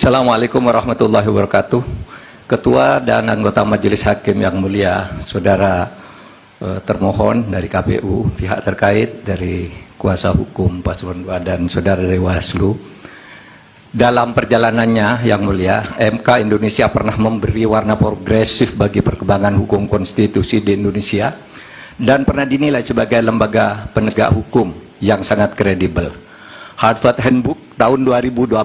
Assalamualaikum warahmatullahi wabarakatuh. Ketua dan anggota Majelis Hakim yang mulia, saudara termohon dari KPU, pihak terkait dari kuasa hukum paslon 2 dan saudara dari Bawaslu. Dalam perjalanannya yang mulia, MK Indonesia pernah memberi warna progresif bagi perkembangan hukum konstitusi di Indonesia dan pernah dinilai sebagai lembaga penegak hukum yang sangat kredibel. Harvard Handbook tahun 2012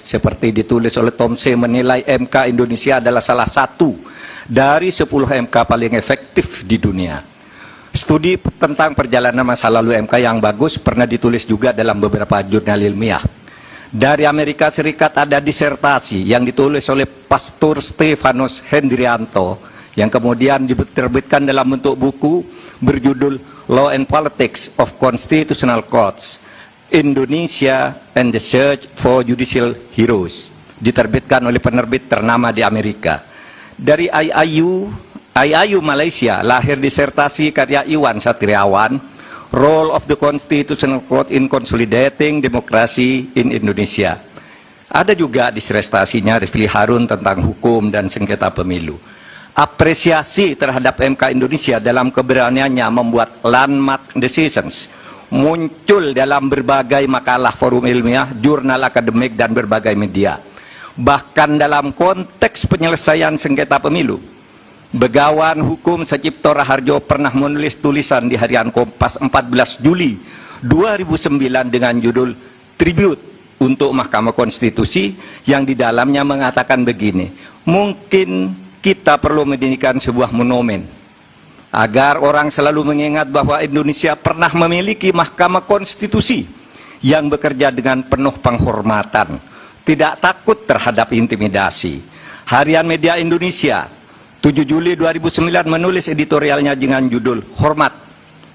seperti ditulis oleh Tom C. menilai MK Indonesia adalah salah satu dari 10 MK paling efektif di dunia. Studi tentang perjalanan masa lalu MK yang bagus pernah ditulis juga dalam beberapa jurnal ilmiah. Dari Amerika Serikat ada disertasi yang ditulis oleh Pastor Stefanus Hendrianto yang kemudian diterbitkan dalam bentuk buku berjudul Law and Politics of Constitutional Courts, Indonesia and the Search for Judicial Heroes, diterbitkan oleh penerbit ternama di Amerika. Dari IAIU Malaysia lahir disertasi karya Iwan Satriawan, Role of the Constitutional Court in Consolidating Democracy in Indonesia. Ada juga disertasinya Rifli Harun tentang hukum dan sengketa pemilu. Apresiasi terhadap MK Indonesia dalam keberaniannya membuat landmark decisions muncul dalam berbagai makalah forum ilmiah, jurnal akademik, dan berbagai media. Bahkan dalam konteks penyelesaian sengketa pemilu, Begawan Hukum Sacipto Raharjo pernah menulis tulisan di harian Kompas 14 Juli 2009 dengan judul Tribute untuk Mahkamah Konstitusi, yang di dalamnya mengatakan begini: mungkin kita perlu mendirikan sebuah monumen agar orang selalu mengingat bahwa Indonesia pernah memiliki Mahkamah Konstitusi yang bekerja dengan penuh penghormatan, tidak takut terhadap intimidasi. Harian Media Indonesia 7 Juli 2009 menulis editorialnya dengan judul Hormat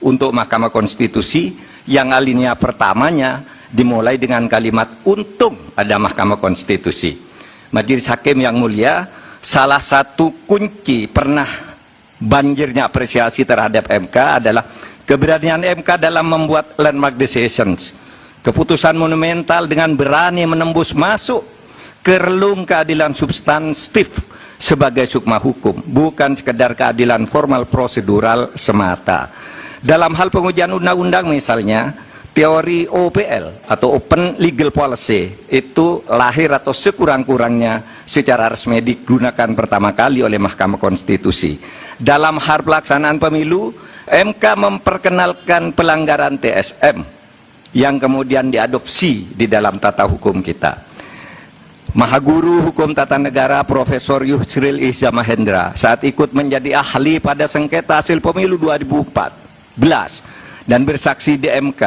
untuk Mahkamah Konstitusi, yang alinea pertamanya dimulai dengan kalimat untung ada Mahkamah Konstitusi. Majelis Hakim yang mulia, salah satu kunci pernah banjirnya apresiasi terhadap MK adalah keberanian MK dalam membuat landmark decisions, keputusan monumental dengan berani menembus masuk ke relung keadilan substantif sebagai sukma hukum, bukan sekedar keadilan formal prosedural semata. Dalam hal pengujian undang-undang misalnya, teori OPL atau Open Legal Policy itu lahir atau sekurang-kurangnya secara resmi digunakan pertama kali oleh Mahkamah Konstitusi. Dalam hal pelaksanaan pemilu, MK memperkenalkan pelanggaran TSM yang kemudian diadopsi di dalam tata hukum kita. Mahaguru Hukum Tata Negara Profesor Yusril Ihza Mahendra saat ikut menjadi ahli pada sengketa hasil pemilu 2014 dan bersaksi di MK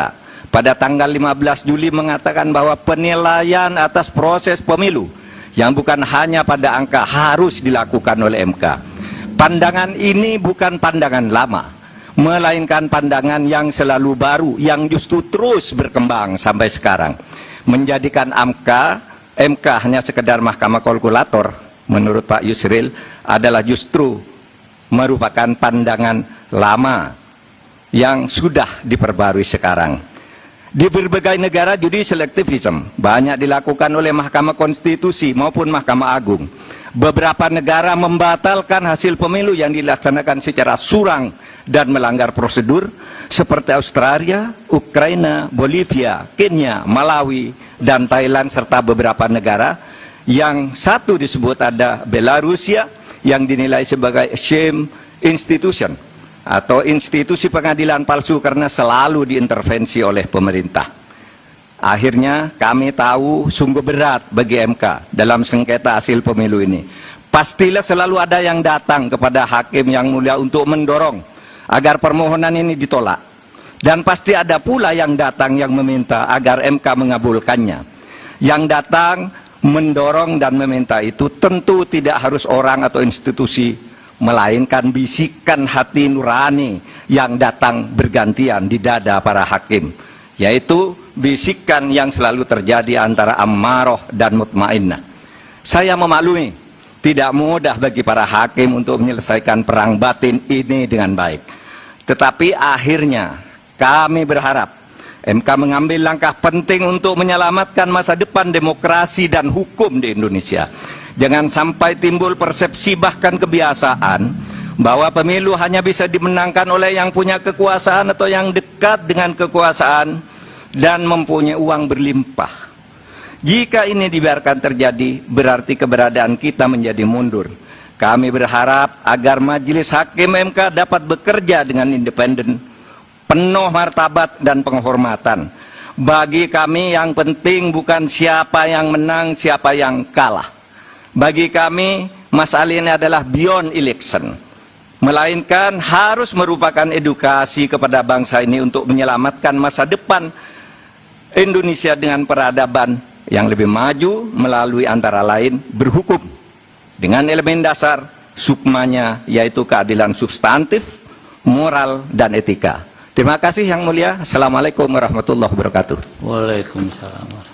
pada tanggal 15 Juli mengatakan bahwa penilaian atas proses pemilu yang bukan hanya pada angka harus dilakukan oleh MK. Pandangan ini bukan pandangan lama, melainkan pandangan yang selalu baru, yang justru terus berkembang sampai sekarang. Menjadikan MK hanya sekedar mahkamah kalkulator, menurut Pak Yusril, adalah justru merupakan pandangan lama yang sudah diperbarui sekarang. Di berbagai negara judicial activism banyak dilakukan oleh Mahkamah Konstitusi maupun Mahkamah Agung. Beberapa negara membatalkan hasil pemilu yang dilaksanakan secara curang dan melanggar prosedur, seperti Australia, Ukraina, Bolivia, Kenya, Malawi, dan Thailand, serta beberapa negara yang satu disebut ada Belarusia yang dinilai sebagai shame institution atau institusi pengadilan palsu karena selalu diintervensi oleh pemerintah. Akhirnya kami tahu sungguh berat bagi MK dalam sengketa hasil pemilu ini. Pastilah selalu ada yang datang kepada hakim yang mulia untuk mendorong agar permohonan ini ditolak. Dan pasti ada pula yang datang yang meminta agar MK mengabulkannya. Yang datang mendorong dan meminta itu tentu tidak harus orang atau institusi, melainkan bisikan hati nurani yang datang bergantian di dada para hakim, yaitu bisikan yang selalu terjadi antara ammaroh dan mutmainnah. Saya memaklumi tidak mudah bagi para hakim untuk menyelesaikan perang batin ini dengan baik. Tetapi akhirnya kami berharap MK mengambil langkah penting untuk menyelamatkan masa depan demokrasi dan hukum di Indonesia. Jangan sampai timbul persepsi bahkan kebiasaan bahwa pemilu hanya bisa dimenangkan oleh yang punya kekuasaan atau yang dekat dengan kekuasaan dan mempunyai uang berlimpah. Jika ini dibiarkan terjadi, berarti keberadaan kita menjadi mundur. Kami berharap agar Majelis Hakim MK dapat bekerja dengan independen, penuh martabat dan penghormatan. Bagi kami yang penting bukan siapa yang menang, siapa yang kalah. Bagi kami, masalah ini adalah beyond election, melainkan harus merupakan edukasi kepada bangsa ini untuk menyelamatkan masa depan Indonesia dengan peradaban yang lebih maju melalui antara lain berhukum dengan elemen dasar sukmanya, yaitu keadilan substantif, moral, dan etika. Terima kasih Yang Mulia. Assalamualaikum warahmatullahi wabarakatuh. Waalaikumsalam.